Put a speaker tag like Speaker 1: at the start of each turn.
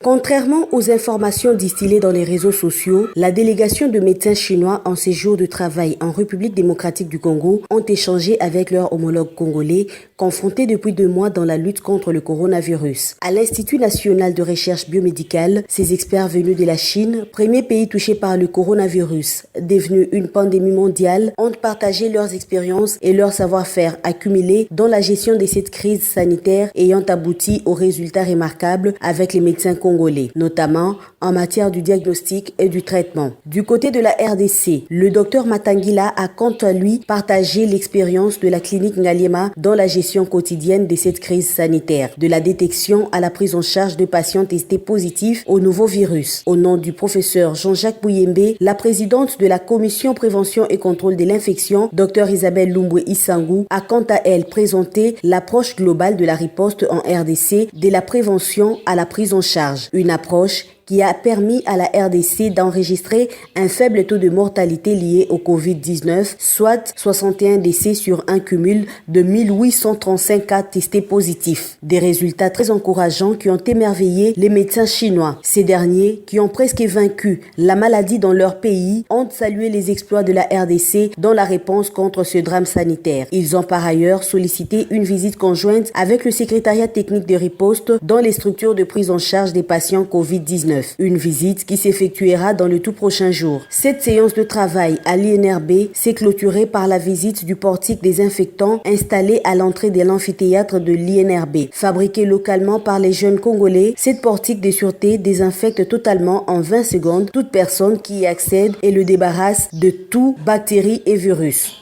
Speaker 1: Contrairement aux informations distillées dans les réseaux sociaux, la délégation de médecins chinois en séjour de travail en République démocratique du Congo ont échangé avec leurs homologues congolais confrontés depuis 2 mois dans la lutte contre le coronavirus. À l'Institut national de recherche biomédicale, ces experts venus de la Chine, premier pays touché par le coronavirus, devenu une pandémie mondiale, ont partagé leurs expériences et leur savoir-faire accumulés dans la gestion de cette crise sanitaire ayant abouti aux résultats remarquables avec les médecins congolais, notamment en matière du diagnostic et du traitement. Du côté de la RDC, le docteur Matangila a quant à lui partagé l'expérience de la clinique Ngaliema dans la gestion quotidienne de cette crise sanitaire, de la détection à la prise en charge de patients testés positifs au nouveau virus. Au nom du professeur Jean-Jacques Bouyembe, la présidente de la commission prévention et contrôle de l'infection, Dr Isabelle Lumbwe Isangou, a quant à elle présenté l'approche globale de la riposte en RDC de la prévention à la prise en charge. Une approche qui a permis à la RDC d'enregistrer un faible taux de mortalité lié au Covid-19, soit 61 décès sur un cumul de 1835 cas testés positifs. Des résultats très encourageants qui ont émerveillé les médecins chinois. Ces derniers, qui ont presque vaincu la maladie dans leur pays, ont salué les exploits de la RDC dans la réponse contre ce drame sanitaire. Ils ont par ailleurs sollicité une visite conjointe avec le secrétariat technique de riposte dans les structures de prise en charge des patients Covid-19. Une visite qui s'effectuera dans le tout prochain jour. Cette séance de travail à l'INRB s'est clôturée par la visite du portique désinfectant installé à l'entrée de l'amphithéâtre de l'INRB. Fabriqué localement par les jeunes Congolais, cette portique de sûreté désinfecte totalement en 20 secondes toute personne qui y accède et le débarrasse de tout bactéries et virus.